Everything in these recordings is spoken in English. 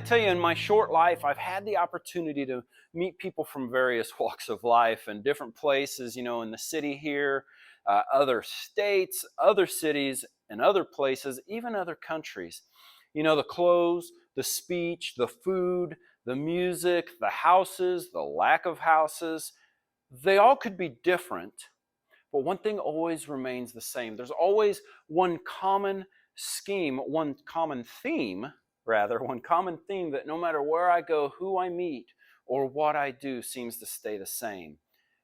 tell you, in my short life, I've had the opportunity to meet people from various walks of life and different places, in the city here, other states, other cities, and other places, even other countries. The clothes, the speech, the food, the music, the houses, the lack of houses, they all could be different, but one thing always remains the same. There's always one common scheme, one common theme that no matter where I go, who I meet, or what I do seems to stay the same.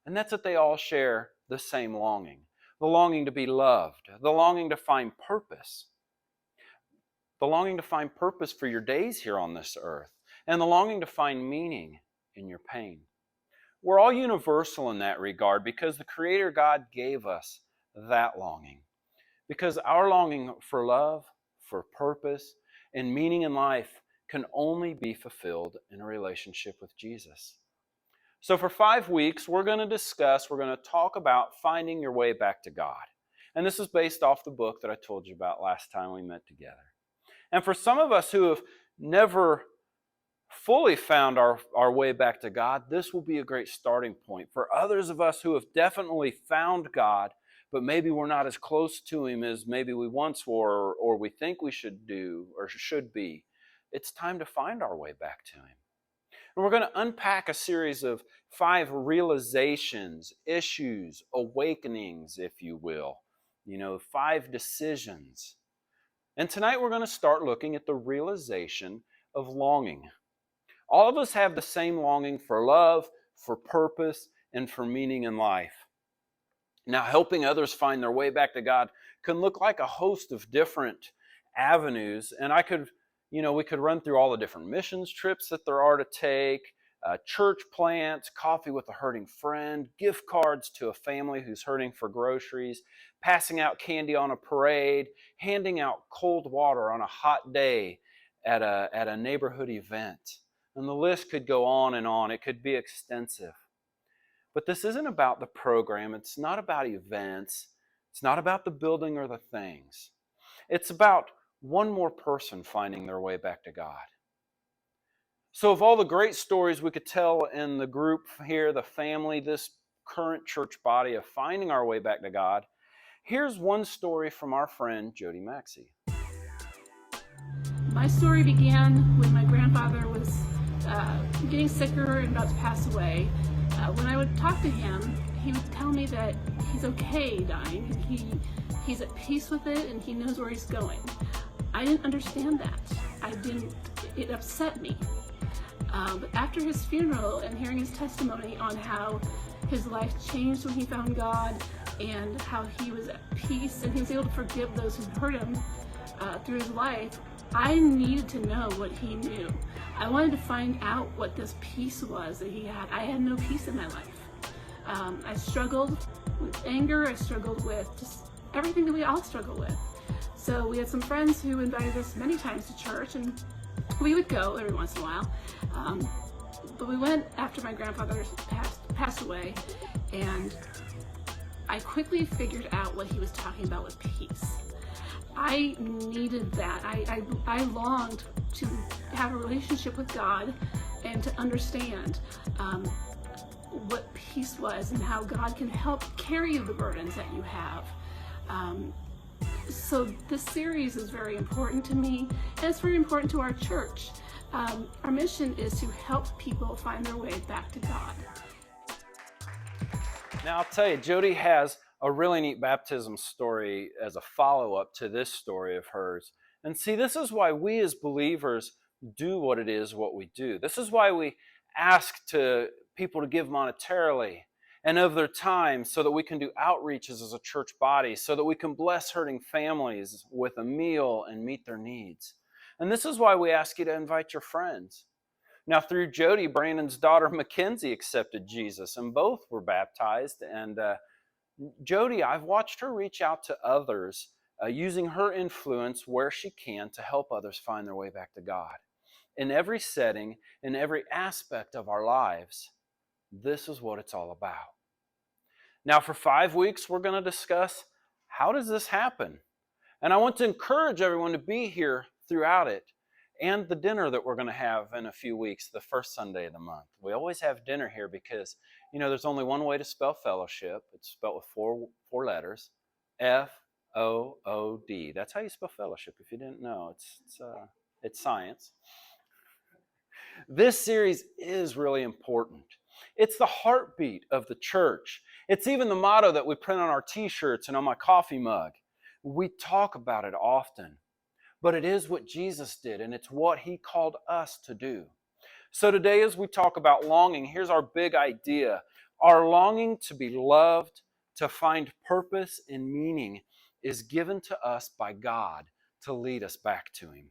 And that's that they all share the same longing. The longing to be loved, the longing to find purpose, the longing to find purpose for your days here on this earth, and the longing to find meaning in your pain. We're all universal in that regard because the Creator God gave us that longing. Because our longing for love, for purpose, and meaning in life can only be fulfilled in a relationship with Jesus. So for 5 weeks, we're going to talk about finding your way back to God. And this is based off the book that I told you about last time we met together. And for some of us who have never fully found our way back to God, this will be a great starting point. For others of us who have definitely found God, but maybe we're not as close to Him as maybe we once were or we think we should do or should be, it's time to find our way back to Him. And we're going to unpack a series of 5 realizations, issues, awakenings, if you will. 5 decisions. And tonight we're going to start looking at the realization of longing. All of us have the same longing for love, for purpose, and for meaning in life. Now, helping others find their way back to God can look like a host of different avenues. And we could run through all the different missions trips that there are to take, church plants, coffee with a hurting friend, gift cards to a family who's hurting for groceries, passing out candy on a parade, handing out cold water on a hot day at a neighborhood event. And the list could go on and on. It could be extensive. But this isn't about the program. It's not about events. It's not about the building or the things. It's about one more person finding their way back to God. So of all the great stories we could tell in the group here, the family, this current church body of finding our way back to God, here's one story from our friend Jody Maxey. My story began when my grandfather was getting sicker and about to pass away. When I would talk to him, he would tell me that he's okay dying. He's at peace with it and he knows where he's going. I didn't understand that. It upset me. But after his funeral and hearing his testimony on how his life changed when he found God and how he was at peace and he was able to forgive those who hurt him through his life, I needed to know what he knew. I wanted to find out what this peace was that he had. I had no peace in my life. I struggled with anger. I struggled with just everything that we all struggle with. So we had some friends who invited us many times to church, and we would go every once in a while. But we went after my grandfather passed away, and I quickly figured out what he was talking about with peace. I needed that. I longed to have a relationship with God and to understand what peace was and how God can help carry the burdens that you have. So this series is very important to me, and it's very important to our church. Our mission is to help people find their way back to God. Now I'll tell you, Jody has a really neat baptism story as a follow-up to this story of hers. And see, this is why we as believers do what we do. This is why we ask people to give monetarily and of their time so that we can do outreaches as a church body, so that we can bless hurting families with a meal and meet their needs. And this is why we ask you to invite your friends. Now, through Jody, Brandon's daughter Mackenzie accepted Jesus, and both were baptized. And Jody, I've watched her reach out to others using her influence where she can to help others find their way back to God. In every setting, in every aspect of our lives, this is what it's all about. Now, for 5 weeks, we're going to discuss how does this happen? And I want to encourage everyone to be here throughout it and the dinner that we're going to have in a few weeks, the first Sunday of the month. We always have dinner here because, there's only one way to spell fellowship. It's spelled with four letters, F-O-O-D. That's how you spell fellowship. If you didn't know, it's science. This series is really important. It's the heartbeat of the church. It's even the motto that we print on our t-shirts and on my coffee mug. We talk about it often, but it is what Jesus did, and it's what he called us to do. So today, as we talk about longing, here's our big idea. Our longing to be loved, to find purpose and meaning, is given to us by God to lead us back to him.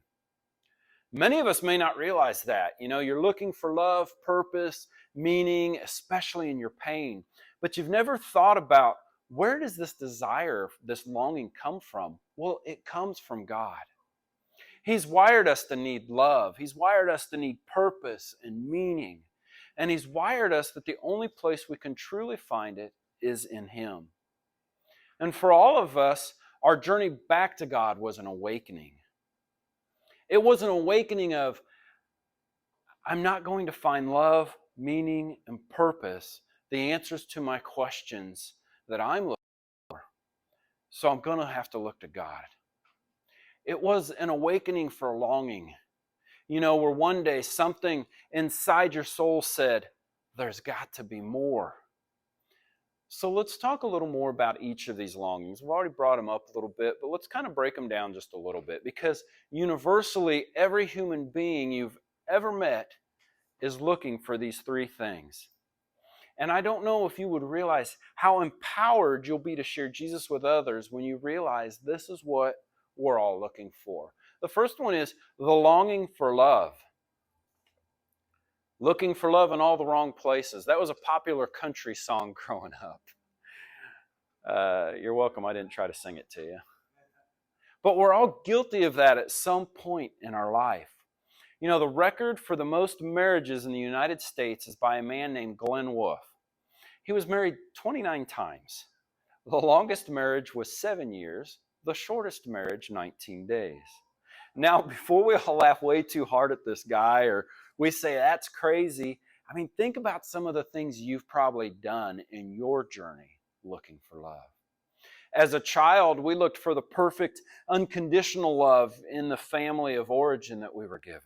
Many of us may not realize that. You're looking for love, purpose, meaning, especially in your pain. But you've never thought about, where does this desire, this longing come from? Well, it comes from God. He's wired us to need love. He's wired us to need purpose and meaning. And he's wired us that the only place we can truly find it is in him. And for all of us, our journey back to God was an awakening. It was an awakening of, I'm not going to find love, meaning, and purpose, the answers to my questions that I'm looking for. So I'm going to have to look to God. It was an awakening for longing. Where one day something inside your soul said, there's got to be more. So let's talk a little more about each of these longings. We've already brought them up a little bit, but let's kind of break them down just a little bit, because universally, every human being you've ever met is looking for these three things. And I don't know if you would realize how empowered you'll be to share Jesus with others when you realize this is what we're all looking for. The first one is the longing for love. Looking for love in all the wrong places. That was a popular country song growing up. You're welcome. I didn't try to sing it to you. But we're all guilty of that at some point in our life. The record for the most marriages in the United States is by a man named Glenn Wolfe. He was married 29 times. The longest marriage was 7 years. The shortest marriage, 19 days. Now, before we all laugh way too hard at this guy, or we say that's crazy, think about some of the things you've probably done in your journey looking for love. As a child, we looked for the perfect, unconditional love in the family of origin that we were given.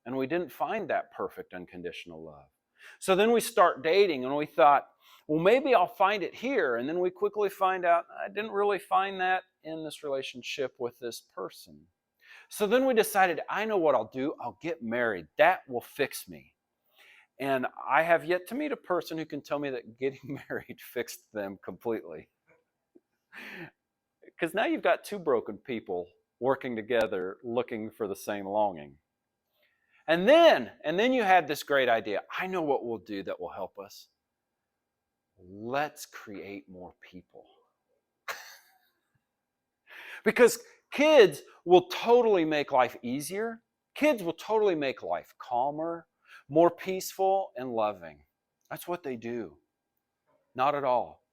And we didn't find that perfect, unconditional love. So then we start dating, and we thought, well, maybe I'll find it here. And then we quickly find out, I didn't really find that in this relationship with this person. So then we decided, I know what I'll do. I'll get married. That will fix me. And I have yet to meet a person who can tell me that getting married fixed them completely. Because now you've got two broken people working together looking for the same longing. And then you had this great idea. I know what we'll do that will help us. Let's create more people. Because kids will totally make life easier. Kids will totally make life calmer, more peaceful, and loving. That's what they do. Not at all.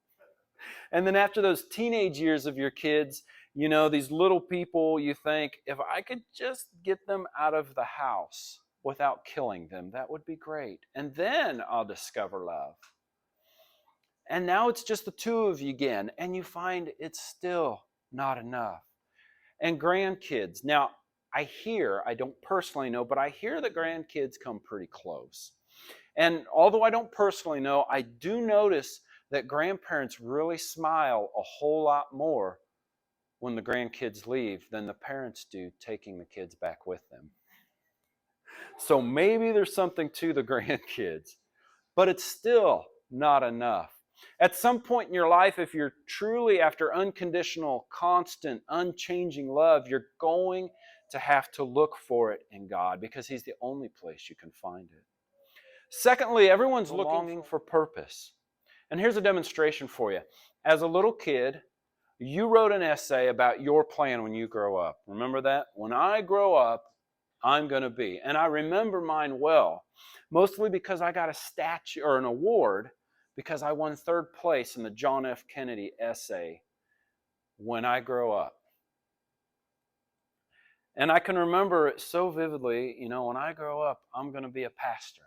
And then after those teenage years of your kids, these little people, you think, if I could just get them out of the house without killing them, that would be great. And then I'll discover love. And now it's just the two of you again, and you find it's still not enough. And grandkids. Now, I don't personally know, but I hear that grandkids come pretty close. And although I don't personally know, I do notice that grandparents really smile a whole lot more when the grandkids leave than the parents do taking the kids back with them. So maybe there's something to the grandkids, but it's still not enough. At some point in your life, if you're truly after unconditional, constant, unchanging love, you're going to have to look for it in God, because He's the only place you can find it. Secondly, everyone's longing for purpose. And here's a demonstration for you. As a little kid, you wrote an essay about your plan when you grow up. Remember that? When I grow up, I'm going to be. And I remember mine well, mostly because I got a statue or an award because I won third place in the John F. Kennedy essay, When I Grow Up. And I can remember it so vividly, when I grow up, I'm going to be a pastor.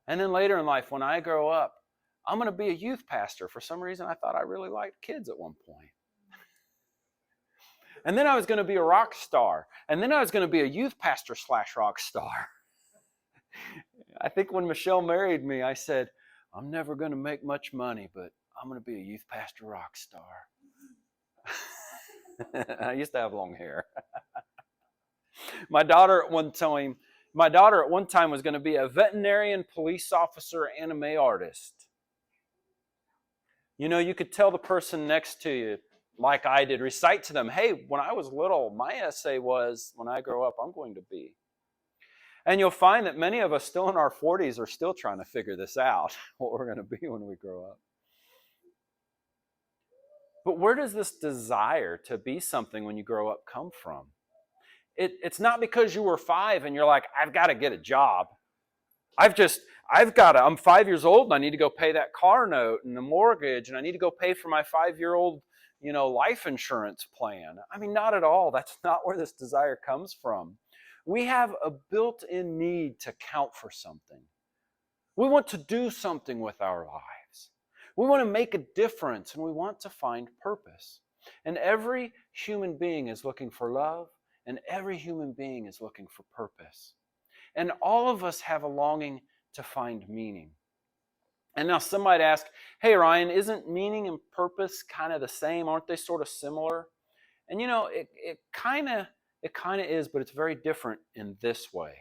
And then later in life, when I grow up, I'm going to be a youth pastor. For some reason, I thought I really liked kids at one point. And then I was going to be a rock star. And then I was going to be a youth pastor / rock star. I think when Michelle married me, I said, I'm never going to make much money, but I'm going to be a youth pastor rock star. I used to have long hair. My daughter at one time was going to be a veterinarian, police officer, anime artist. You could tell the person next to you, like I did, recite to them, hey, when I was little, my essay was, when I grow up, I'm going to be. And you'll find that many of us still in our 40s are still trying to figure this out, what we're going to be when we grow up. But where does this desire to be something when you grow up come from? It's not because you were 5 and you're like, I've got to get a job. I'm 5 years old and I need to go pay that car note and the mortgage and I need to go pay for my 5-year-old, life insurance plan. I mean, not at all. That's not where this desire comes from. We have a built-in need to count for something. We want to do something with our lives. We want to make a difference and we want to find purpose. And every human being is looking for love, and every human being is looking for purpose. And all of us have a longing to find meaning. And now some might ask, hey Ryan, isn't meaning and purpose kind of the same? Aren't they sort of similar? And it kind of is, but it's very different in this way.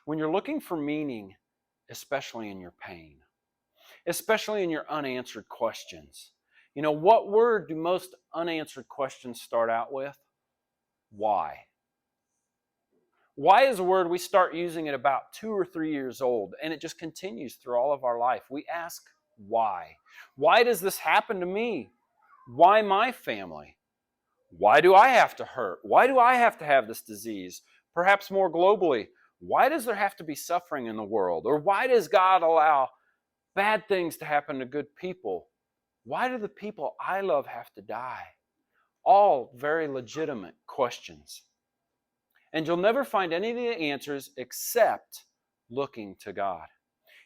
When you're looking for meaning, especially in your pain, especially in your unanswered questions, what word do most unanswered questions start out with? Why? Why is a word we start using at about 2 or 3 years old, and it just continues through all of our life. We ask why. Why does this happen to me? Why my family? Why do I have to hurt? Why do I have to have this disease? Perhaps more globally, why does there have to be suffering in the world? Or why does God allow bad things to happen to good people? Why do the people I love have to die? All very legitimate questions. And you'll never find any of the answers except looking to God.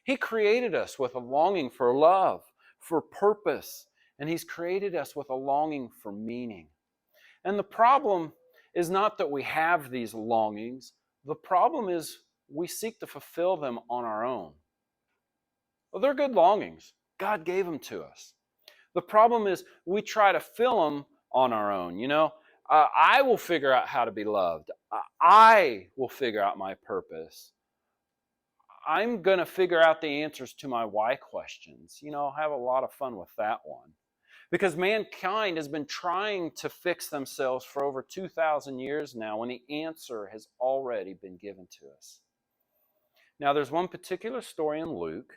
He created us with a longing for love, for purpose, and He's created us with a longing for meaning. And the problem is not that we have these longings. The problem is we seek to fulfill them on our own. Well, they're good longings. God gave them to us. The problem is we try to fill them on our own. I will figure out how to be loved. I will figure out my purpose. I'm going to figure out the answers to my why questions. I'll have a lot of fun with that one. Because mankind has been trying to fix themselves for over 2,000 years now when the answer has already been given to us. Now, there's one particular story in Luke,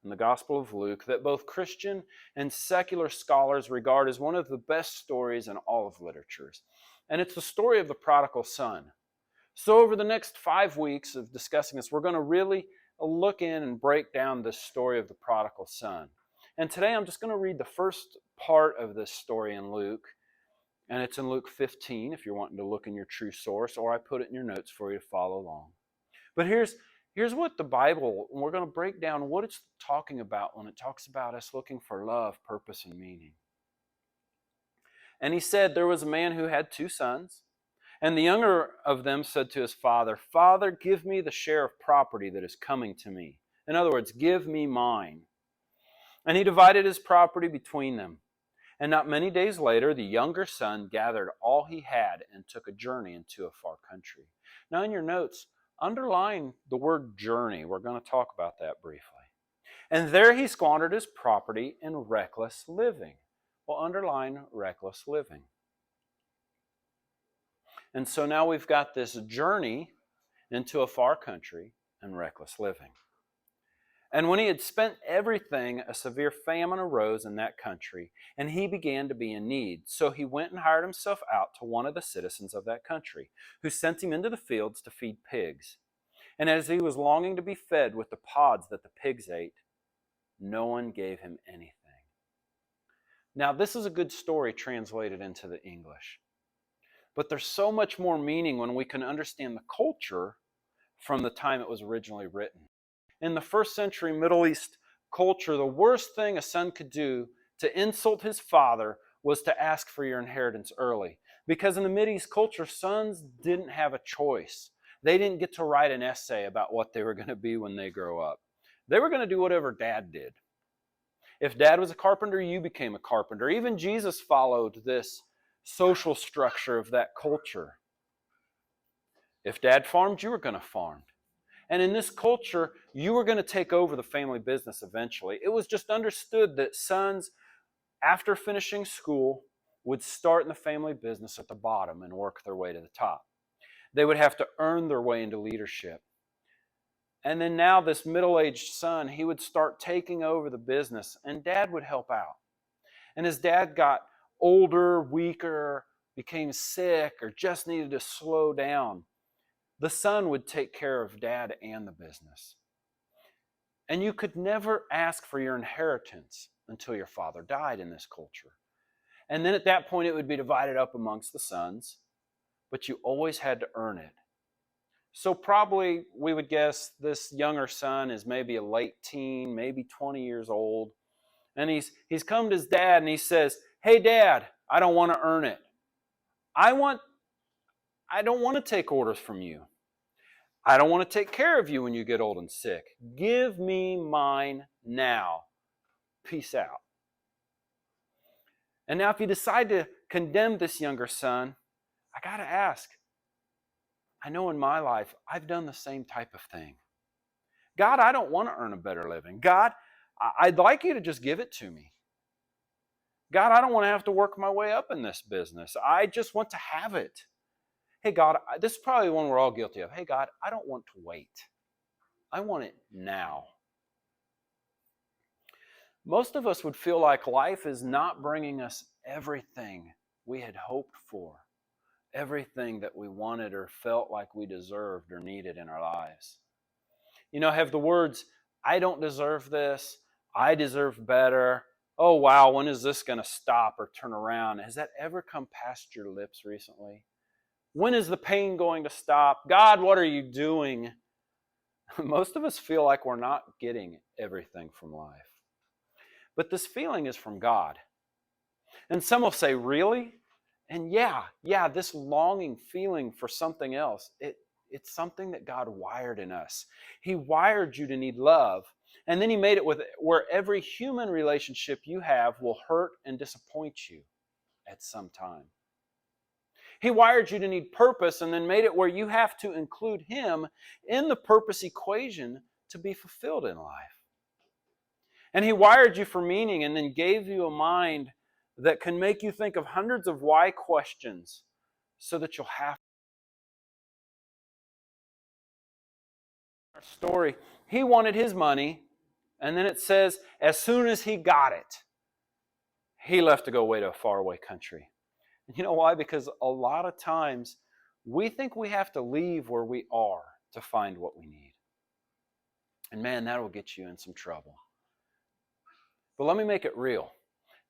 in the Gospel of Luke, that both Christian and secular scholars regard as one of the best stories in all of literatures. And it's the story of the prodigal son. So over the next 5 weeks of discussing this, we're going to really look in and break down this story of the prodigal son. And today I'm just going to read the first part of this story in Luke. And it's in Luke 15 if you're wanting to look in your true source, or I put it in your notes for you to follow along. But here's what the Bible, we're going to break down what it's talking about when it talks about us looking for love, purpose, and meaning. And he said, there was a man who had 2 sons. And the younger of them said to his father, Father, give me the share of property that is coming to me. In other words, give me mine. And he divided his property between them. And not many days later, the younger son gathered all he had and took a journey into a far country. Now in your notes, underline the word journey. We're going to talk about that briefly. And there he squandered his property in reckless living. Well, underline reckless living. And so now we've got this journey into a far country and reckless living. And when he had spent everything, a severe famine arose in that country, and he began to be in need. So he went and hired himself out to one of the citizens of that country, who sent him into the fields to feed pigs. And as he was longing to be fed with the pods that the pigs ate, no one gave him anything. Now, this is a good story translated into the English. But there's so much more meaning when we can understand the culture from the time it was originally written. In the first century Middle East culture, the worst thing a son could do to insult his father was to ask for your inheritance early. Because in the Mideast culture, sons didn't have a choice. They didn't get to write an essay about what they were going to be when they grow up. They were going to do whatever dad did. If dad was a carpenter, you became a carpenter. Even Jesus followed this social structure of that culture. If dad farmed, you were going to farm. And in this culture, you were going to take over the family business eventually. It was just understood that sons, after finishing school, would start in the family business at the bottom and work their way to the top. They would have to earn their way into leadership. And then now this middle-aged son, he would start taking over the business, and dad would help out. And as dad got older, weaker, became sick, or just needed to slow down, the son would take care of dad and the business. And you could never ask for your inheritance until your father died in this culture. And then at that point, it would be divided up amongst the sons, but you always had to earn it. So probably we would guess this younger son is maybe a late teen, maybe 20 years old. And he's come to his dad and he says, "Hey dad, I don't want to earn it. I don't want to take orders from you. I don't want to take care of you when you get old and sick. Give me mine now. Peace out." And now if you decide to condemn this younger son, I got to ask, I know in my life, I've done the same type of thing. God, I don't want to earn a better living. God, I'd like you to just give it to me. God, I don't want to have to work my way up in this business. I just want to have it. Hey, God, this is probably one we're all guilty of. Hey, God, I don't want to wait. I want it now. Most of us would feel like life is not bringing us everything we had hoped for, everything that we wanted or felt like we deserved or needed in our lives. You know, have the words, "I don't deserve this," "I deserve better," "Oh wow, when is this going to stop or turn around?" Has that ever come past your lips recently? When is the pain going to stop? God, what are you doing? Most of us feel like we're not getting everything from life. But this feeling is from God. And some will say, really? And yeah, this longing feeling for something else, it's something that God wired in us. He wired you to need love. And then he made it where every human relationship you have will hurt and disappoint you at some time. He wired you to need purpose and then made it where you have to include him in the purpose equation to be fulfilled in life. And he wired you for meaning and then gave you a mind that can make you think of hundreds of why questions so that you'll have our story. He wanted his money, and then it says as soon as he got it, he left to go away to a faraway country. And you know why? Because a lot of times we think we have to leave where we are to find what we need. And man, that will get you in some trouble. But let me make it real,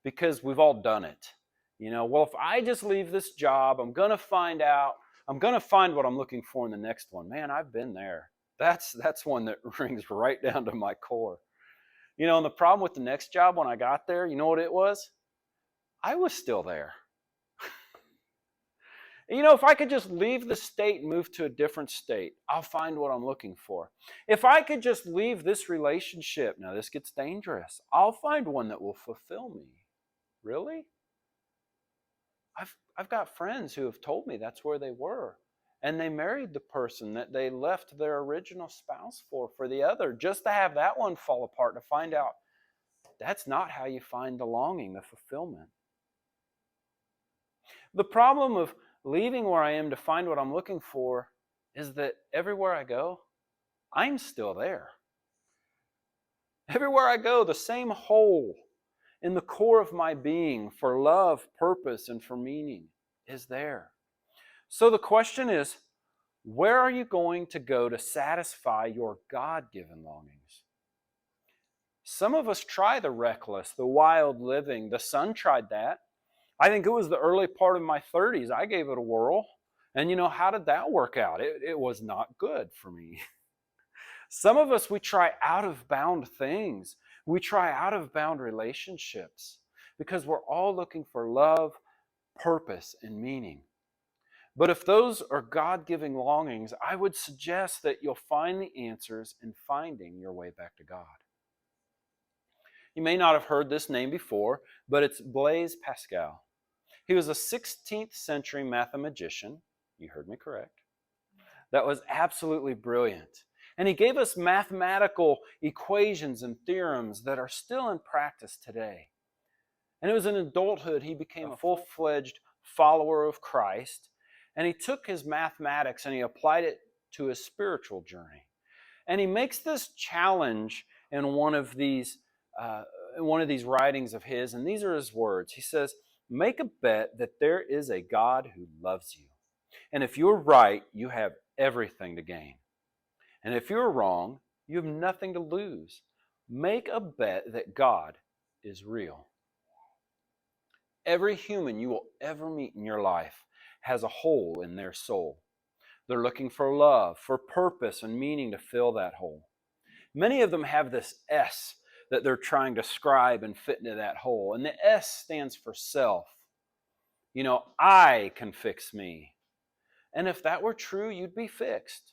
because we've all done it. You know, well, if I just leave this job, I'm going to find what I'm looking for in the next one. Man, I've been there. That's one that rings right down to my core. You know, and the problem with the next job when I got there, you know what it was? I was still there. You know, if I could just leave the state and move to a different state, I'll find what I'm looking for. If I could just leave this relationship, now this gets dangerous, I'll find one that will fulfill me. Really? I've got friends who have told me that's where they were. And they married the person that they left their original spouse for the other, just to have that one fall apart, to find out that's not how you find the longing, the fulfillment. The problem of leaving where I am to find what I'm looking for is that everywhere I go, I'm still there. Everywhere I go, the same hole in the core of my being for love, purpose, and for meaning is there. So the question is, where are you going to go to satisfy your God-given longings? Some of us try the reckless, the wild living. The son tried that. I think it was the early part of my 30s. I gave it a whirl. And how did that work out? It was not good for me. Some of us, we try out of bound things. We try out of bound relationships because we're all looking for love, purpose, and meaning. But if those are God-giving longings, I would suggest that you'll find the answers in finding your way back to God. You may not have heard this name before, but it's Blaise Pascal. He was a 16th century mathematician. You heard me correct. That was absolutely brilliant. And he gave us mathematical equations and theorems that are still in practice today. And it was in adulthood he became a full-fledged follower of Christ. And he took his mathematics and he applied it to his spiritual journey. And he makes this challenge in one of these writings of his, and these are his words. He says, "Make a bet that there is a God who loves you. And if you're right, you have everything to gain. And if you're wrong, you have nothing to lose. Make a bet that God is real." Every human you will ever meet in your life has a hole in their soul. They're looking for love, for purpose and meaning to fill that hole. Many of them have this S that they're trying to scribe and fit into that hole. And the S stands for self. I can fix me. And if that were true, you'd be fixed.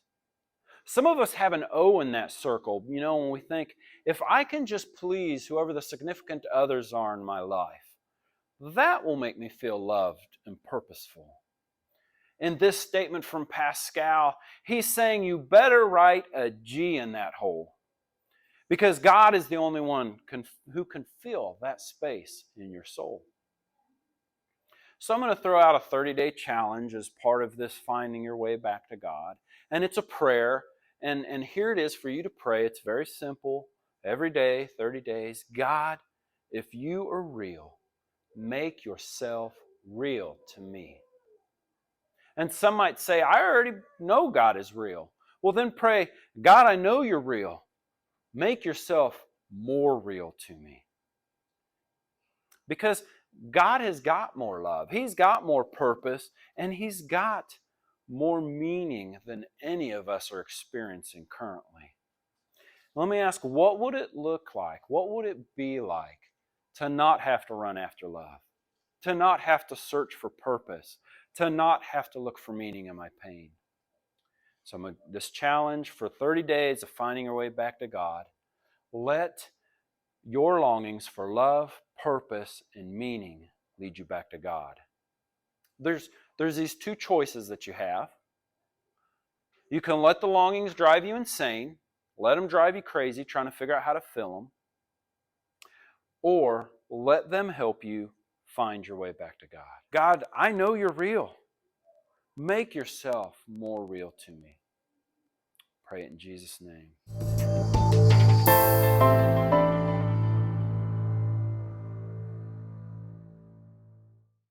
Some of us have an O in that circle, when we think, if I can just please whoever the significant others are in my life, that will make me feel loved and purposeful. In this statement from Pascal, he's saying you better write a G in that hole, because God is the only one who can fill that space in your soul. So I'm going to throw out a 30-day challenge as part of this finding your way back to God. And it's a prayer. And here it is for you to pray. It's very simple. Every day, 30 days. God, if you are real, make yourself real to me. And some might say, I already know God is real. Well, then pray, God, I know you're real. Make yourself more real to me. Because God has got more love. He's got more purpose. And He's got more meaning than any of us are experiencing currently. Let me ask, what would it look like? What would it be like to not have to run after love? To not have to search for purpose? To not have to look for meaning in my pain? So this challenge for 30 days of finding your way back to God, let your longings for love, purpose, and meaning lead you back to God. There's these two choices that you have. You can let the longings drive you insane. Let them drive you crazy trying to figure out how to fill them. Or let them help you find your way back to God. God, I know you're real. Make yourself more real to me. Pray it in Jesus' name.